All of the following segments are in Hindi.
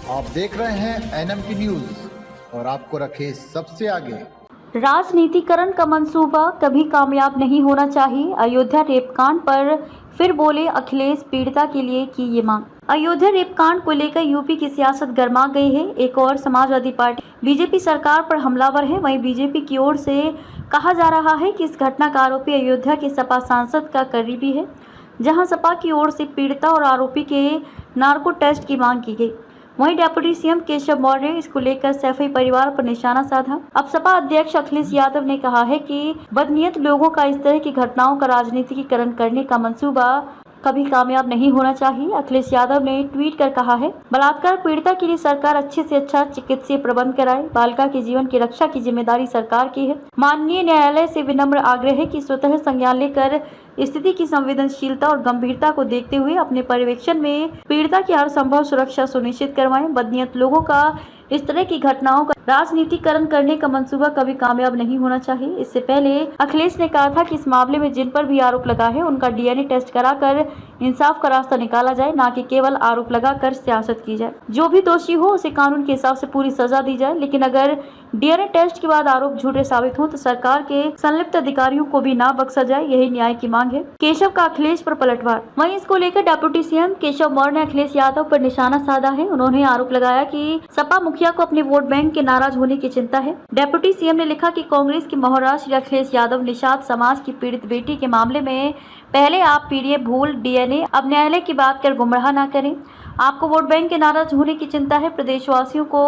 आप देख रहे हैं NMT न्यूज और आपको रखे सबसे आगे। राजनीतिकरण का मंसूबा कभी कामयाब नहीं होना चाहिए। अयोध्या रेप कांड पर फिर बोले अखिलेश, पीड़िता के लिए की ये मांग। अयोध्या रेप कांड को लेकर यूपी की सियासत गर्मा गई है। एक और समाजवादी पार्टी बीजेपी सरकार पर हमलावर है। वहीं बीजेपी की ओर से कहा जा रहा है कि इस घटना का आरोपी अयोध्या के सपा सांसद का करीबी है, जहां सपा की ओर से पीड़िता और आरोपी के नार्को टेस्ट की मांग की गई। वहीं डिप्टी सीएम केशव मौर्य ने इसको लेकर सैफई परिवार पर निशाना साधा। अब सपा अध्यक्ष अखिलेश यादव ने कहा है कि बदनीयत लोगों का इस तरह की घटनाओं का राजनीतिकीकरण करने का मंसूबा कभी कामयाब नहीं होना चाहिए। अखिलेश यादव ने ट्वीट कर कहा है, बलात्कार पीड़िता के लिए सरकार अच्छे से अच्छा चिकित्सीय प्रबंध कराए। बालिका के जीवन की रक्षा की जिम्मेदारी सरकार की है। माननीय न्यायालय से विनम्र आग्रह है कि स्वतः संज्ञान लेकर स्थिति की संवेदनशीलता और गंभीरता को देखते हुए अपने पर्यवेक्षण में पीड़िता की हर संभव सुरक्षा सुनिश्चित करवाएं। बदनीयत लोगों का इस तरह की घटनाओं का राजनीतिकरण करने का मंसूबा कभी कामयाब नहीं होना चाहिए। इससे पहले अखिलेश ने कहा था कि इस मामले में जिन पर भी आरोप लगा है उनका डीएनए टेस्ट कराकर इंसाफ का रास्ता निकाला जाए, ना कि केवल आरोप लगाकर सियासत की जाए। जो भी दोषी हो उसे कानून के हिसाब से पूरी सजा दी जाए, लेकिन अगर डीएनए टेस्ट के बाद आरोप झूठे साबित हो तो सरकार के संलिप्त अधिकारियों को भी ना बख्शा जाए। यही न्याय की मांग है। केशव का अखिलेश पर पलटवार। वहीं इसको लेकर डिप्टी सीएम केशव मौर्य ने अखिलेश यादव पर निशाना साधा है। उन्होंने आरोप लगाया कि सपा मुखिया को अपने वोट बैंक के नाराज होने की चिंता है। डिप्टी सीएम ने लिखा कि कांग्रेस के मोहरा श्री अखिलेश यादव निषाद समाज की पीड़ित बेटी के मामले में पहले आप पीड़ित भूल डीएनए, अब न्यायालय की बात कर गुमराह न करें। आपको वोट बैंक के नाराज होने की चिंता है। प्रदेशवासियों को,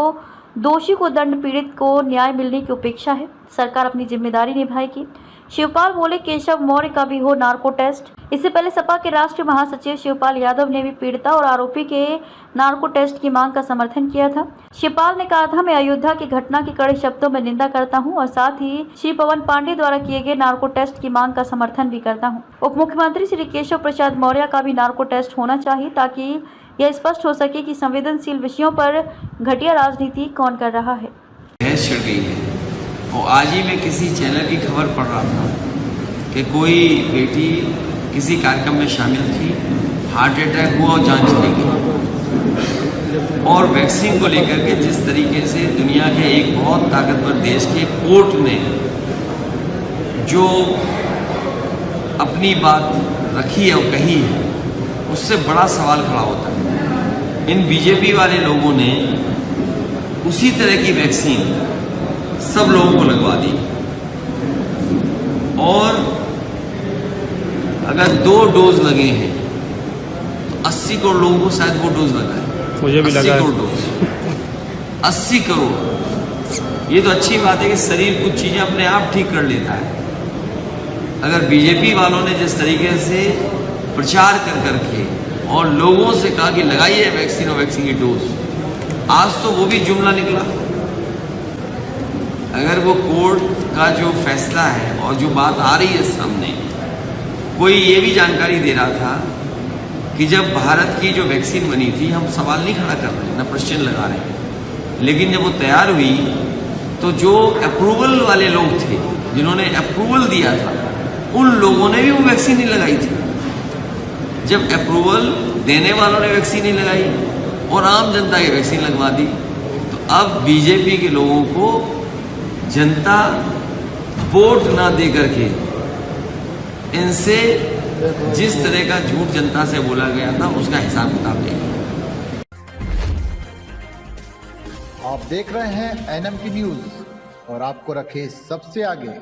दोषी को दंड, पीड़ित को न्याय मिलने की उपेक्षा है। सरकार अपनी जिम्मेदारी निभाएगी। शिवपाल बोले केशव मौर्य का भी हो नार्को टेस्ट। इससे पहले सपा के राष्ट्रीय महासचिव शिवपाल यादव ने भी पीड़िता और आरोपी के नार्को टेस्ट की मांग का समर्थन किया था। शिवपाल ने कहा था, मैं अयोध्या की घटना की कड़े शब्दों में निंदा करता हूं और साथ ही श्री पवन पांडे द्वारा किए गए नार्को टेस्ट की मांग का समर्थन भी करता हूं। उप मुख्यमंत्री श्री केशव प्रसाद मौर्य का भी नार्को टेस्ट होना चाहिए, ताकि यह स्पष्ट हो सके कि संवेदनशील विषयों पर घटिया राजनीति कौन कर रहा है। छिड़ गई है। और आज ही मैं किसी चैनल की खबर पढ़ रहा था कि कोई बेटी किसी कार्यक्रम में शामिल थी, हार्ट अटैक हुआ और जान चली गई। और वैक्सीन को लेकर के जिस तरीके से दुनिया के एक बहुत ताकतवर देश के कोर्ट ने जो अपनी बात रखी है और कही है, उससे बड़ा सवाल खड़ा होता है। इन बीजेपी वाले लोगों ने उसी तरह की वैक्सीन सब लोगों को लगवा दी और अगर 2 डोज लगे हैं तो 80 करोड़ लोगों को शायद वो डोज लगा है। मुझे भी लगा 80 करोड़ डोज, 80 करोड़। ये तो अच्छी बात है कि शरीर कुछ चीजें अपने आप ठीक कर लेता है। अगर बीजेपी वालों ने जिस तरीके से प्रचार कर करके और लोगों से कहा कि लगाइए वैक्सीन और वैक्सीन की डोज, आज तो वो भी जुमला निकला। अगर वो कोर्ट का जो फैसला है और जो बात आ रही है सामने, कोई ये भी जानकारी दे रहा था कि जब भारत की जो वैक्सीन बनी थी, हम सवाल नहीं खड़ा कर रहे, ना प्रश्न लगा रहे हैं, लेकिन जब वो तैयार हुई तो जो अप्रूवल वाले लोग थे, जिन्होंने अप्रूवल दिया था, उन लोगों ने भी वो वैक्सीन नहीं लगाई थी। जब अप्रूवल देने वालों ने वैक्सीन नहीं लगाई और आम जनता की वैक्सीन लगवा दी, तो अब बीजेपी के लोगों को जनता वोट ना दे करके इनसे जिस तरह का झूठ जनता से बोला गया था, उसका हिसाब किताब लेंगे। आप देख रहे हैं NMT न्यूज और आपको रखे सबसे आगे।